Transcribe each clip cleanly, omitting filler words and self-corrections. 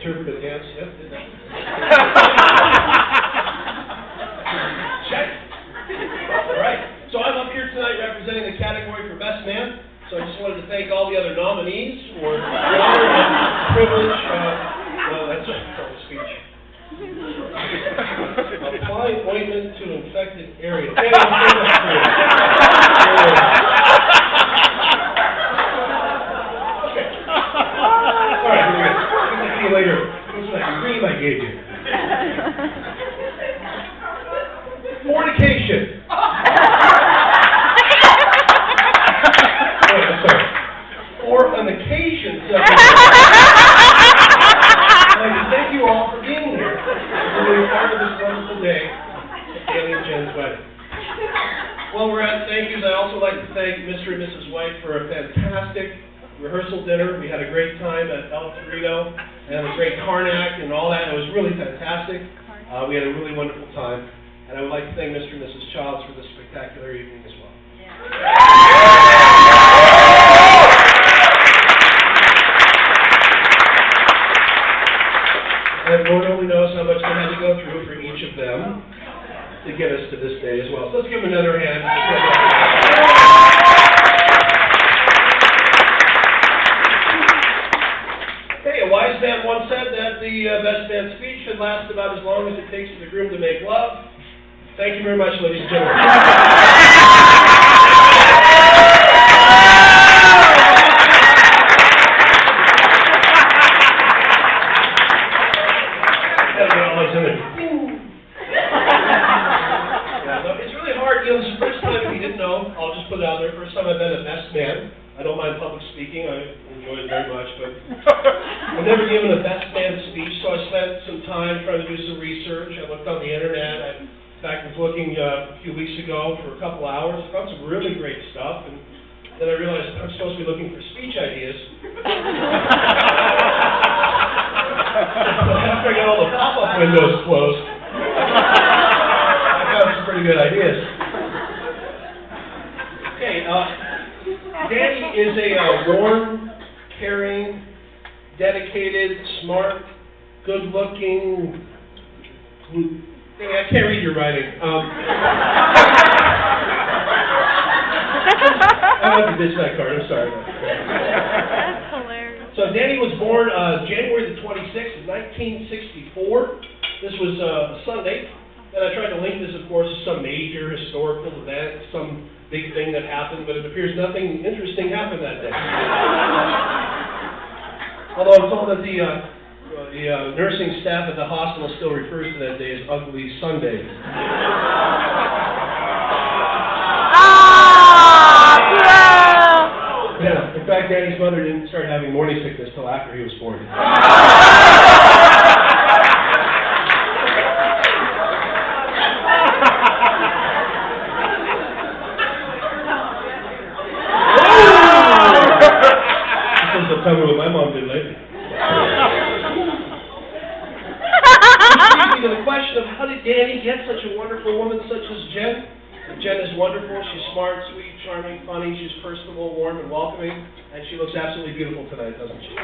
Interpretive dance, yep. Check. All right. So I'm up here tonight representing the category for Best Man. So I just wanted to thank all the other nominees for the honor and privilege. That's a speech. Apply ointment to an infected area. All right, here we go. See you later. What's that cream I gave you? Fornication. Sorry. For an occasion. I'd like to thank you all for being here. For being part of this wonderful day at Daly and Jen's wedding. While we're at thank yous, I'd also like to thank Mr. and Mrs. White for a fantastic rehearsal dinner. We had a great time at El Torito and a great Karnak and all that. It was really fantastic. We had a really wonderful time. And I would like to thank Mr. and Mrs. Childs for this spectacular evening as well. And Lord only knows how much we had to go through for each of them to get us to this day as well. So let's give them another hand. A wise man once said that the best man speech should last about as long as it takes for the groom to make love. Thank you very much, ladies and gentlemen. It's really hard, this is the first time, if you didn't know, I'll just put it out there, first time I've been a best man. I don't mind public speaking, I enjoy it very much, but I've never given a best man speech, so I spent some time trying to do some research. I looked on the internet. I, in fact, was looking a few weeks ago for a couple hours, found some really great stuff, and then I realized I'm supposed to be looking for speech ideas. After I got all the pop-up windows closed, I found some pretty good ideas. Okay, Danny is a warm, caring, dedicated, smart, good-looking. I can't read your writing. I have to ditch that card. I'm sorry. That's hilarious. So Danny was born January the 26th, 1964. This was a Sunday. And I tried to link this, of course, to some major historical event, some big thing that happened, but it appears nothing interesting happened that day. Although I'm told that the nursing staff at the hospital still refers to that day as Ugly Sunday. Yeah, in fact, Danny's mother didn't start having morning sickness till after he was born. Tell me what my mom did lately. Which brings me to the question of how did Danny get such a wonderful woman such as Jen? Jen is wonderful. She's smart, sweet, charming, funny. She's personable, warm, and welcoming. And she looks absolutely beautiful tonight, doesn't she?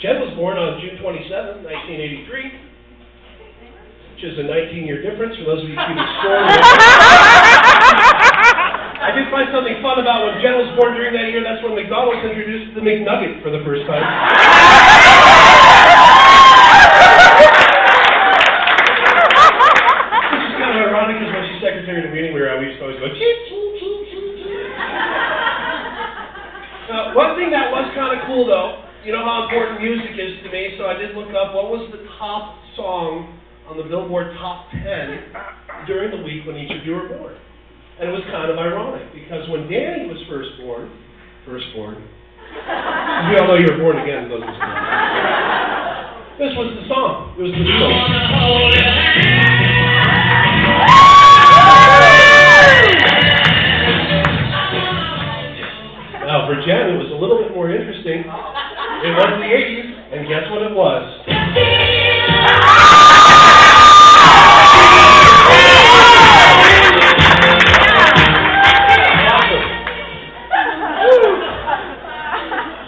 Jen was born on June 27, 1983. Which is a 19-year difference for those of you keeping score. I did find something fun about when Jen was born during that year. That's when McDonald's introduced the McNugget for the first time. Which is kind of ironic because when she's secretary of the meeting we used to always go, cheep, cheep, cheep, cheep, cheep. Now, One thing that was kind of cool, though, you know how important music is to me, so I did look up what was the top song on the Billboard Top 10 during the week when each of you were born. And it was kind of ironic, because when Danny was first born, we all know you were born again, those who this was the song. It was the Beatles. Now, for Jen, it was a little bit more interesting. It was the 80s, and guess what it was?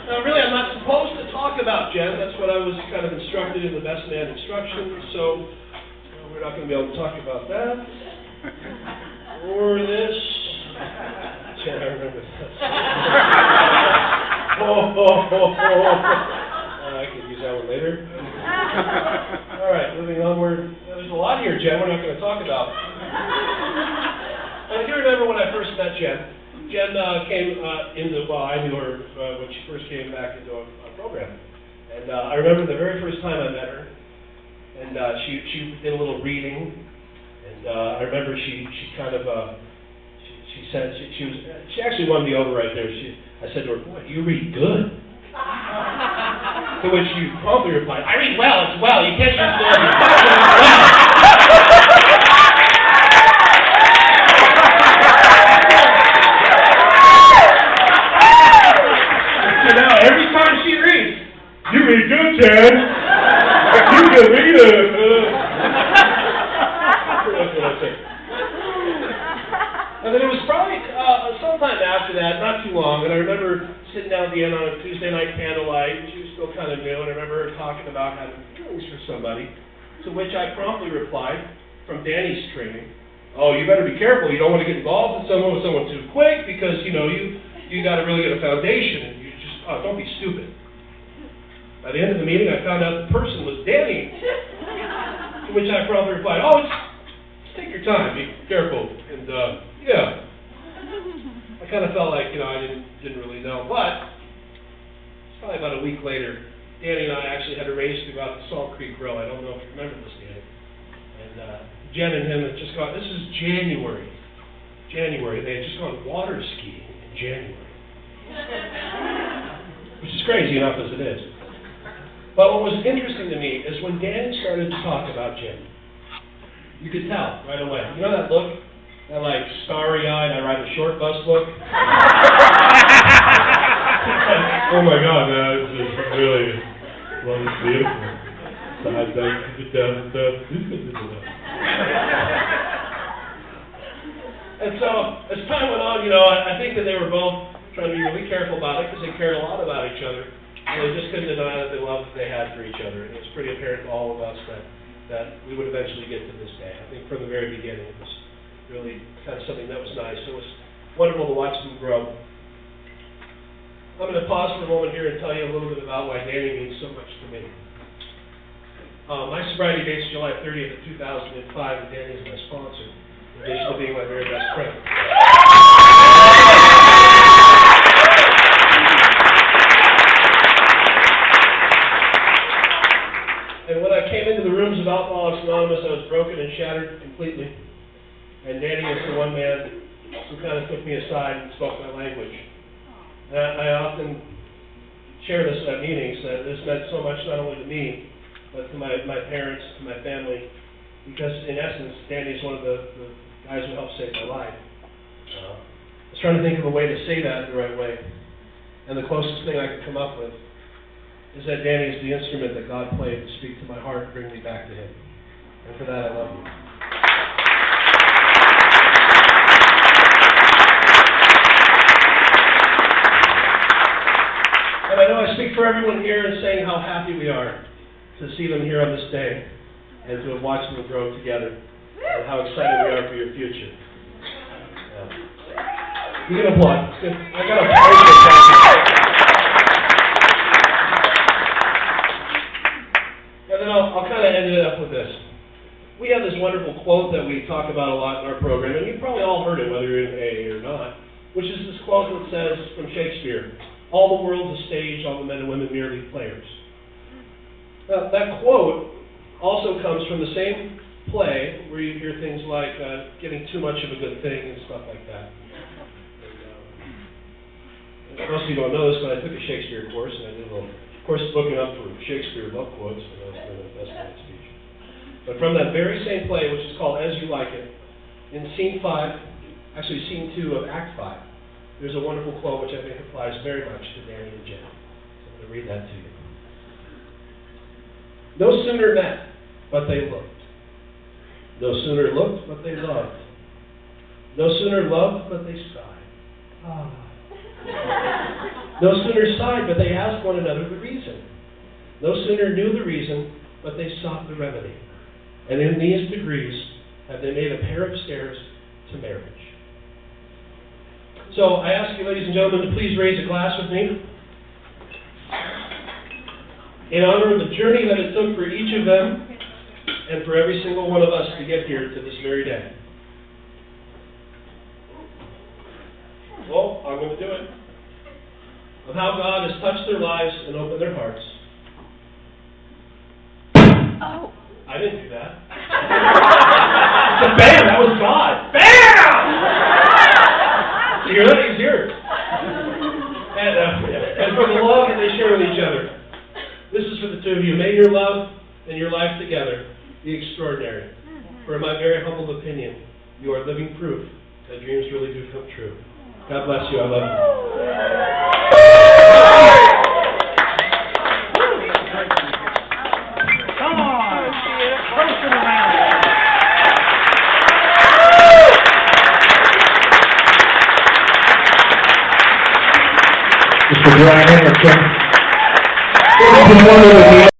Now, really, I'm not supposed to talk about Jen. That's what I was kind of instructed in the Best Man instructions, so we're not going to be able to talk about that. Or this. Jen, I remember this. I can use that one later. All right, moving onward. There's a lot here, Jen, we're not going to talk about. I do remember when I first met Jen. Jen came into, well, I knew her when she first came back into a program. And I remember the very first time I met her, and she did a little reading, and I remember she kind of, she said, she actually won me over right there. I said to her, boy, you read good. To which she promptly replied, I read well, it's well, you can't use well, you can't use well. So now, every time she reads, you read good, Ted. You can read it. That's what I say. And then it was probably sometime after that, not too long, and I remember sitting down at the end on a Tuesday night candlelight, and she was still kind of new, and I remember her talking about having feelings for somebody, to which I promptly replied, from Danny's training, oh, you better be careful, you don't want to get involved with someone too quick, because, you know, you got to really get a foundation, and you just, don't be stupid. By the end of the meeting, I found out the person was Danny, to which I promptly replied, just take your time, be careful, and, yeah. I kind of felt like, you know, I didn't really know, but it's probably about a week later, Danny and I actually had a race to go out to Salt Creek Grill. I don't know if you remember this, Danny. And Jen and him had just gone, this is January. They had just gone water skiing in January. Which is crazy enough as it is. But what was interesting to me is when Danny started to talk about Jen, you could tell right away. You know that look? That like starry-eyed, I ride a short bus look? Oh my God, man, it's just really, well, it's beautiful. And so, as time went on, you know, I think that they were both trying to be really careful about it because they cared a lot about each other. And they just couldn't deny that the love that they had for each other. And it was pretty apparent to all of us that we would eventually get to this day. I think from the very beginning, it was really kind of something that was nice. It was wonderful to watch them grow. I'm going to pause for a moment here and tell you a little bit about why Danny means so much to me. My sobriety date is July 30th of 2005, and Danny is my sponsor, in addition to being my very best friend. And when I came into the rooms of Alcoholics Anonymous, I was broken and shattered completely. And Danny is the one man who kind of took me aside and spoke my language. And I often share this at meetings, that this meant so much not only to me, but to my parents, to my family, because in essence, Danny is one of the guys who helped save my life. I was trying to think of a way to say that the right way, and the closest thing I could come up with is that Danny is the instrument that God played to speak to my heart and bring me back to Him. And for that, I love you. And I know I speak for everyone here in saying how happy we are to see them here on this day and to have watched them grow together and how excited we are for your future. You can applaud. I got to applaud. And then I'll kind of end it up with this. We have this wonderful quote that we talk about a lot in our program, and you've probably all heard it, whether you're in AA or not, which is this quote that says from Shakespeare, all the world's a stage, all the men and women merely players. Now, that quote also comes from the same play where you hear things like getting too much of a good thing and stuff like that. And, most of you don't know this, but I took a Shakespeare course, and I did a little course looking up for Shakespeare love quotes, and I was doing a best speech. But from that very same play, which is called As You Like It, in scene 5, actually scene 2 of Act 5, there's a wonderful quote which I think applies very much to Danny and Jen. So I'm going to read that to you. No sooner met, but they looked. No sooner looked, but they loved. No sooner loved, but they sighed. Ah. No sooner sighed, but they asked one another the reason. No sooner knew the reason, but they sought the remedy. And in these degrees have they made a pair of stairs to marriage. So I ask you, ladies and gentlemen, to please raise a glass with me in honor of the journey that it took for each of them and for every single one of us to get here to this very day. Well, I'm going to do it. Of how God has touched their lives and opened their hearts. Oh. I didn't do that. It's a bam! That was God. Bam! You hear that? He's here. And for the love that they share with each other. This is for the two of you. May your love and your life together be extraordinary. For in my very humble opinion, you are living proof that dreams really do come true. God bless you. I love you. Come on. Toast it around. Mr. Brian Enya, this is one of the